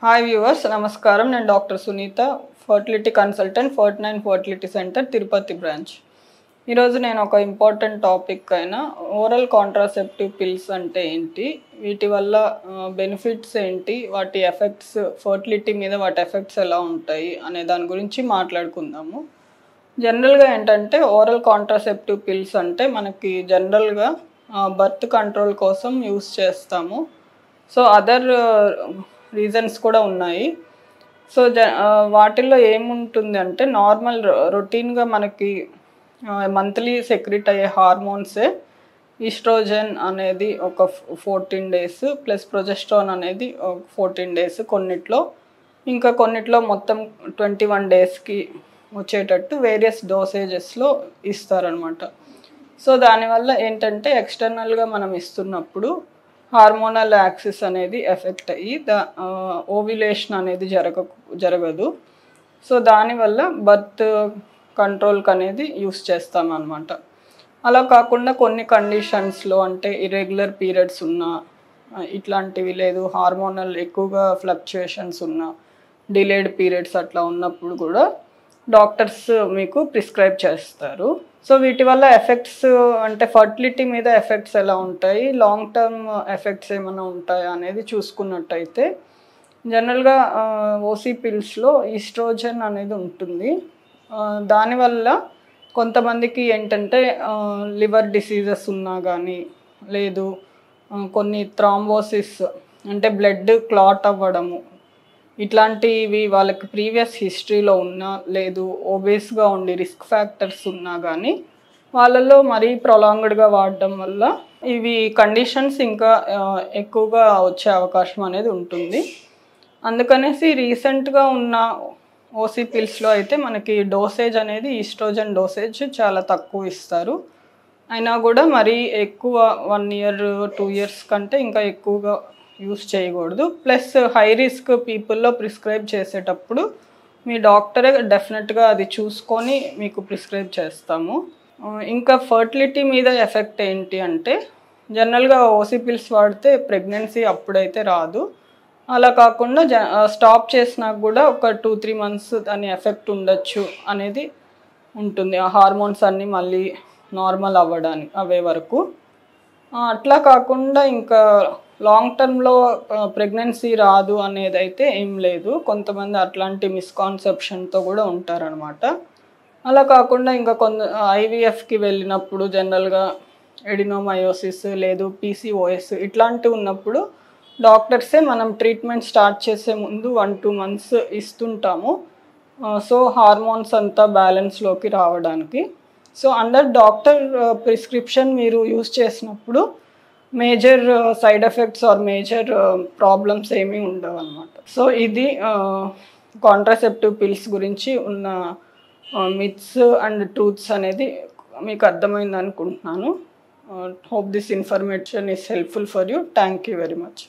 Hi viewers, నమస్కారం. నేను doctor Sunitha, fertility consultant, 49 fertility centre, Tirupati branch. ఈరోజు నేను ఒక ఇంపార్టెంట్ టాపిక్ అయిన ఓరల్ కాంట్రాసెప్టివ్ పిల్స్ అంటే ఏంటి, వీటి వల్ల బెనిఫిట్స్ ఏంటి, వాటి ఎఫెక్ట్స్, ఫర్టిలిటీ మీద వాటి ఎఫెక్ట్స్ ఎలా ఉంటాయి అనే దాని గురించి మాట్లాడుకుందాము. జనరల్గా ఏంటంటే ఓరల్ కాంట్రాసెప్టివ్ పిల్స్ అంటే మనకి జనరల్గా బర్త్ కంట్రోల్ కోసం యూస్ చేస్తాము. సో అదర్ రీజన్స్ కూడా ఉన్నాయి. సో వాటిల్లో ఏముంటుంది అంటే నార్మల్ రొటీన్గా మనకి మంత్లీ సెక్రెట్ అయ్యే హార్మోన్సే ఈస్ట్రోజన్ అనేది ఒక 14 డేస్ ప్లస్ ప్రొజెస్ట్రాన్ అనేది 14 డేస్ కొన్నిట్లో, ఇంకా కొన్నిట్లో మొత్తం 21 డేస్కి వచ్చేటట్టు వేరియస్ డోసేజెస్లో ఇస్తారనమాట. సో దానివల్ల ఏంటంటే ఎక్స్టర్నల్గా మనం ఇస్తున్నప్పుడు హార్మోనల్ యాక్సిస్ అనేది ఎఫెక్ట్ అయ్యి ఓవ్యులేషన్ అనేది జరగదు. సో దానివల్ల బర్త్ కంట్రోల్కి అనేది యూస్ చేస్తాం అనమాట. అలా కాకుండా కొన్ని కండిషన్స్లో అంటే ఇర్రెగ్యులర్ పీరియడ్స్ ఉన్నా, ఇట్లాంటివి లేదు హార్మోనల్ ఎక్కువగా ఫ్లక్చుయేషన్స్ ఉన్నా, డిలేడ్ పీరియడ్స్ అట్లా ఉన్నప్పుడు కూడా డాక్టర్స్ మీకు ప్రిస్క్రైబ్ చేస్తారు. సో వీటి వల్ల ఎఫెక్ట్స్ అంటే ఫర్టిలిటీ మీద ఎఫెక్ట్స్ ఎలా ఉంటాయి, లాంగ్ టర్మ్ ఎఫెక్ట్స్ ఏమైనా ఉంటాయా అనేది చూసుకున్నట్టయితే జనరల్గా ఓసీ పిల్స్లో ఈస్ట్రోజన్ అనేది ఉంటుంది. దానివల్ల కొంతమందికి ఏంటంటే లివర్ డిసీజెస్ ఉన్నా కానీ, లేదు కొన్ని థ్రాంబోసిస్ అంటే బ్లడ్ క్లాట్ అవ్వడము, ఇట్లాంటివి వాళ్ళకి ప్రీవియస్ హిస్టరీలో ఉన్నా, లేదు ఒబేస్గా ఉండి రిస్క్ ఫ్యాక్టర్స్ ఉన్నా కానీ వాళ్ళల్లో మరీ ప్రొలాంగ్డ్గా వాడడం వల్ల ఇవి కండిషన్స్ ఇంకా ఎక్కువగా వచ్చే అవకాశం అనేది ఉంటుంది. అందుకనేసి రీసెంట్గా ఉన్న ఓసీ పిల్స్లో అయితే మనకి డోసేజ్ అనేది ఈస్ట్రోజన్ డోసేజ్ చాలా తక్కువ ఇస్తారు. అయినా కూడా మరీ ఎక్కువ 1 year 2 years కంటే ఇంకా ఎక్కువగా యూస్ చేయకూడదు. ప్లస్ హై రిస్క్ పీపుల్లో ప్రిస్క్రైబ్ చేసేటప్పుడు మీ డాక్టరే డెఫినెట్గా అది చూసుకొని మీకు ప్రిస్క్రైబ్ చేస్తాము. ఇంకా ఫర్టిలిటీ మీద ఎఫెక్ట్ ఏంటి అంటే జనరల్గా ఓసీ పిల్స్ వాడితే ప్రెగ్నెన్సీ అప్పుడైతే రాదు. అలా కాకుండా స్టాప్ చేసినా కూడా ఒక 2-3 months దాని ఎఫెక్ట్ ఉండొచ్చు అనేది ఉంటుంది, ఆ హార్మోన్స్ అన్నీ మళ్ళీ నార్మల్ అవే వరకు. అట్లా కాకుండా ఇంకా లాంగ్ టర్మ్లో ప్రెగ్నెన్సీ రాదు అనేది అయితే ఏం లేదు. కొంతమంది అట్లాంటి మిస్కాన్సెప్షన్తో కూడా ఉంటారనమాట. అలా కాకుండా ఇంకా ఐవీఎఫ్కి వెళ్ళినప్పుడు జనరల్గా ఎడినోమయోసిస్ లేదు పీసీఓఎస్ ఇట్లాంటివి ఉన్నప్పుడు డాక్టర్సే మనం ట్రీట్మెంట్ స్టార్ట్ చేసే ముందు 1-2 months ఇస్తుంటాము. సో హార్మోన్స్ అంతా బ్యాలెన్స్లోకి రావడానికి. సో అండర్ డాక్టర్ ప్రిస్క్రిప్షన్ మీరు యూస్ చేసినప్పుడు major side effects or major problems ఏమీ ఉండవు అనమాట. సో ఇది కాంట్రాసెప్టివ్ పిల్స్ గురించి ఉన్న మిత్స్ అండ్ ట్రూత్స్ అనేది మీకు అర్థమైంది అనుకుంటున్నాను. Hope this information is helpful for you. Thank you very much.